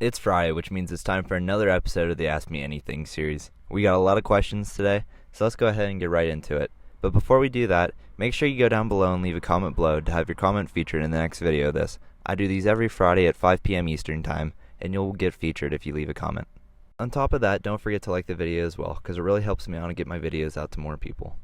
It's Friday, which means it's time for another episode of the Ask Me Anything series. We got a lot of questions today, so let's go ahead and get right into it. But before we do that, make sure you go down below and leave a comment below to have your comment featured in the next video of this. I do these every Friday at 5 p.m. Eastern Time, and you'll get featured if you leave a comment. On top of that, don't forget to like the video as well, because it really helps me out and get my videos out to more people.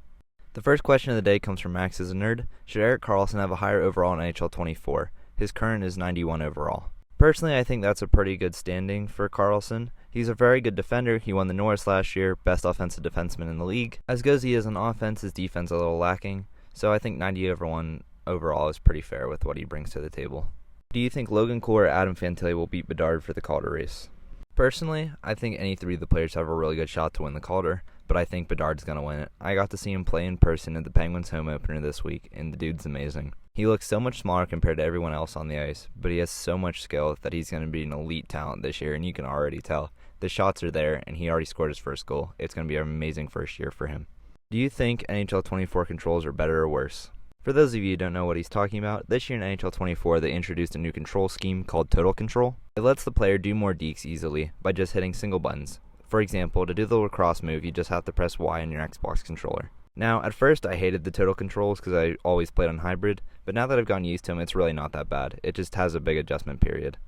The first question of the day comes from Max is a Nerd. Should Erik Karlsson have a higher overall in NHL 24? His current is 91 overall. Personally, I think that's a pretty good standing for Karlsson. He's a very good defender. He won the Norris last year, best offensive defenseman in the league. As good as he is on offense, his defense is a little lacking. So I think 90 overall is pretty fair with what he brings to the table. Do you think Logan Cool or Adam Fantilli will beat Bedard for the Calder race? Personally, I think any three of the players have a really good shot to win the Calder, but I think Bedard's going to win it. I got to see him play in person at the Penguins home opener this week, and the dude's amazing. He looks so much smaller compared to everyone else on the ice, but he has so much skill that he's going to be an elite talent this year, and you can already tell. The shots are there, and he already scored his first goal. It's going to be an amazing first year for him. Do you think NHL 24 controls are better or worse? For those of you who don't know what he's talking about, this year in NHL 24 they introduced a new control scheme called Total Control. It lets the player do more dekes easily by just hitting single buttons. For example, to do the lacrosse move, you just have to press Y on your Xbox controller. Now, at first I hated the total controls because I always played on hybrid, but now that I've gotten used to them, it's really not that bad. It just has a big adjustment period.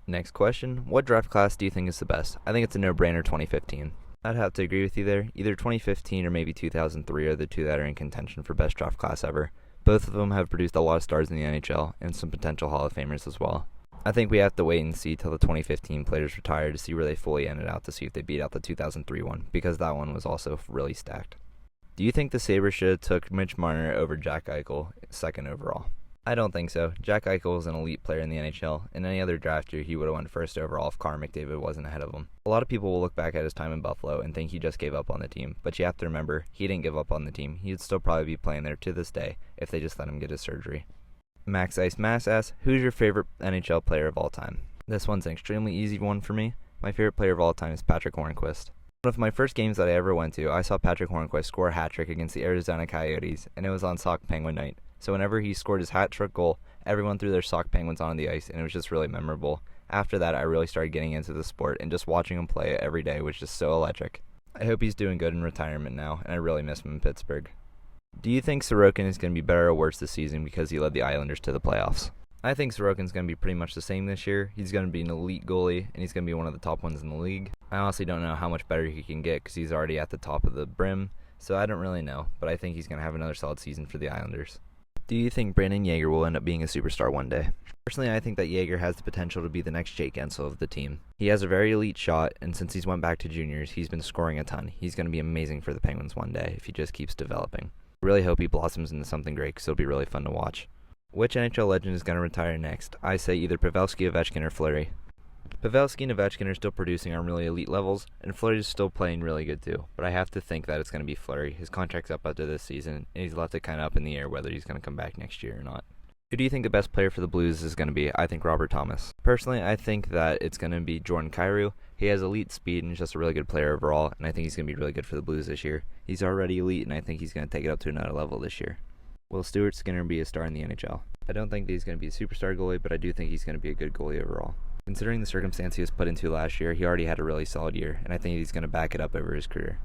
Next question, what draft class do you think is the best? I think it's a no-brainer 2015. I'd have to agree with you there. Either 2015 or maybe 2003 are the two that are in contention for best draft class ever. Both of them have produced a lot of stars in the NHL and some potential Hall of Famers as well. I think we have to wait and see till the 2015 players retire to see where they fully ended out to see if they beat out the 2003 one, because that one was also really stacked. Do you think the Sabres should have took Mitch Marner over Jack Eichel second overall? I don't think so. Jack Eichel is an elite player in the NHL. In any other draft year, he would have won first overall if Connor McDavid wasn't ahead of him. A lot of people will look back at his time in Buffalo and think he just gave up on the team, but you have to remember, he didn't give up on the team. He'd still probably be playing there to this day if they just let him get his surgery. Max Ice Mass asks, who's your favorite NHL player of all time? This one's an extremely easy one for me. My favorite player of all time is Patrick Hornqvist. One of my first games that I ever went to, I saw Patrick Hornqvist score a hat trick against the Arizona Coyotes, and it was on Sock Penguin night. So whenever he scored his hat trick goal, everyone threw their Sock Penguins on the ice, and it was just really memorable. After that, I really started getting into the sport, and just watching him play every day was just so electric. I hope he's doing good in retirement now, and I really miss him in Pittsburgh. Do you think Sorokin is going to be better or worse this season because he led the Islanders to the playoffs? I think Sorokin's going to be pretty much the same this year. He's going to be an elite goalie, and he's going to be one of the top ones in the league. I honestly don't know how much better he can get because he's already at the top of the brim, so I don't really know, but I think he's going to have another solid season for the Islanders. Do you think Brandon Yager will end up being a superstar one day? Personally, I think that Yager has the potential to be the next Jake Guentzel of the team. He has a very elite shot, and since he's went back to juniors, he's been scoring a ton. He's going to be amazing for the Penguins one day if he just keeps developing. I really hope he blossoms into something great because it'll be really fun to watch. Which NHL legend is going to retire next? I say either Pavelski, Ovechkin, or Fleury. Pavelski and Ovechkin are still producing on really elite levels, and Fleury is still playing really good too. But I have to think that it's going to be Fleury. His contract's up after this season, and he's left it kind of up in the air whether he's going to come back next year or not. Who do you think the best player for the Blues is going to be? I think Robert Thomas. Personally, I think that it's going to be Jordan Kyrou. He has elite speed and is just a really good player overall, and I think he's going to be really good for the Blues this year. He's already elite, and I think he's going to take it up to another level this year. Will Stuart Skinner be a star in the NHL? I don't think that he's going to be a superstar goalie, but I do think he's going to be a good goalie overall. Considering the circumstance he was put into last year, he already had a really solid year, and I think he's going to back it up over his career.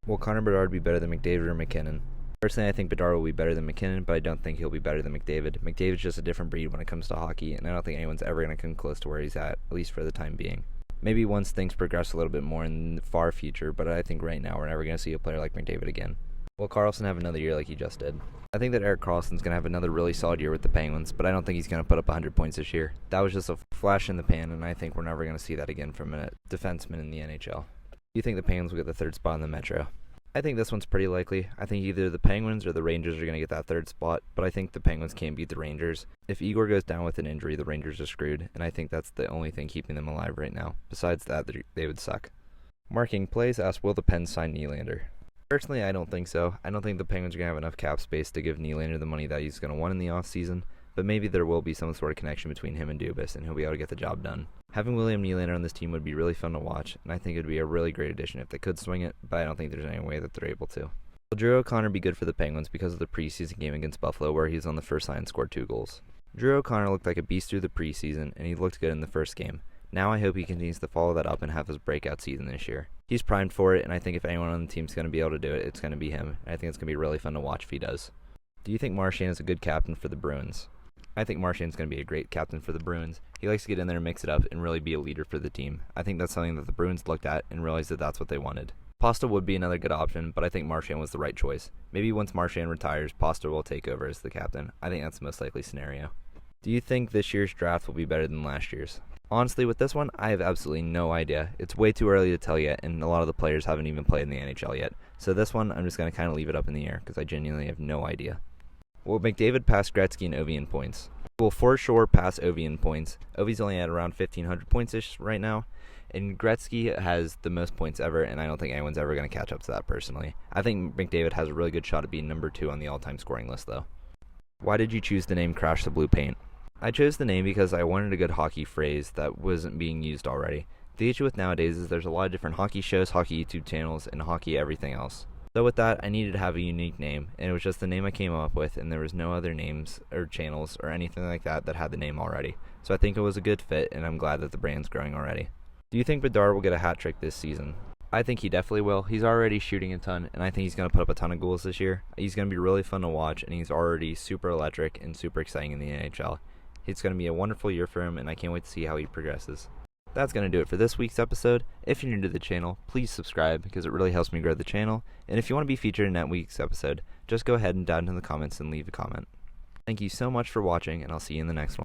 Will Connor Bedard be better than McDavid or McKinnon? Personally, I think Bedard will be better than McKinnon, but I don't think he'll be better than McDavid. McDavid's just a different breed when it comes to hockey, and I don't think anyone's ever going to come close to where he's at least for the time being. Maybe once things progress a little bit more in the far future, but I think right now we're never going to see a player like McDavid again. Will Karlsson have another year like he just did? I think that Erik Karlsson's going to have another really solid year with the Penguins, but I don't think he's going to put up 100 points this year. That was just a flash in the pan, and I think we're never going to see that again from a defenseman in the NHL. Do you think the Penguins will get the third spot in the Metro? I think this one's pretty likely. I think either the Penguins or the Rangers are going to get that third spot, but I think the Penguins can't beat the Rangers. If Igor goes down with an injury, the Rangers are screwed, and I think that's the only thing keeping them alive right now. Besides that, they would suck. Marking Plays asks, will the Pens sign Nylander? Personally, I don't think so. I don't think the Penguins are going to have enough cap space to give Nylander the money that he's going to want in the offseason, but maybe there will be some sort of connection between him and Dubas, and he'll be able to get the job done. Having William Nylander on this team would be really fun to watch, and I think it would be a really great addition if they could swing it, but I don't think there's any way that they're able to. Will Drew O'Connor be good for the Penguins because of the preseason game against Buffalo where he was on the first line and scored 2 goals? Drew O'Connor looked like a beast through the preseason, and he looked good in the first game, Now I hope he continues to follow that up and have his breakout season this year. He's primed for it, and I think if anyone on the team's going to be able to do it, it's going to be him. And I think it's going to be really fun to watch if he does. Do you think Marchand is a good captain for the Bruins? I think Marchand's going to be a great captain for the Bruins. He likes to get in there and mix it up and really be a leader for the team. I think that's something that the Bruins looked at and realized that that's what they wanted. Pasta would be another good option, but I think Marchand was the right choice. Maybe once Marchand retires, Pasta will take over as the captain. I think that's the most likely scenario. Do you think this year's draft will be better than last year's? Honestly, with this one, I have absolutely no idea. It's way too early to tell yet, and a lot of the players haven't even played in the NHL yet. So this one, I'm just going to kind of leave it up in the air because I genuinely have no idea. Will Mcdavid pass Gretzky and Ovi in points? Will for sure pass Ovi in points. Ovi's only at around 1,500 points-ish right now, and Gretzky has the most points ever, and I don't think anyone's ever going to catch up to that personally. I think McDavid has a really good shot at being number 2 on the all-time scoring list, though. Why did you choose the name Crash the Blue Paint? I chose the name because I wanted a good hockey phrase that wasn't being used already. The issue with nowadays is there's a lot of different hockey shows, hockey YouTube channels, and hockey everything else. So with that, I needed to have a unique name, and it was just the name I came up with, and there was no other names or channels or anything like that that had the name already. So I think it was a good fit, and I'm glad that the brand's growing already. Do you think Bedard will get a hat trick this season? I think he definitely will. He's already shooting a ton, and I think he's going to put up a ton of goals this year. He's going to be really fun to watch, and he's already super electric and super exciting in the NHL. It's going to be a wonderful year for him, and I can't wait to see how he progresses. That's going to do it for this week's episode. If you're new to the channel, please subscribe because it really helps me grow the channel. And if you want to be featured in that week's episode, just go ahead and down in the comments and leave a comment. Thank you so much for watching, and I'll see you in the next one.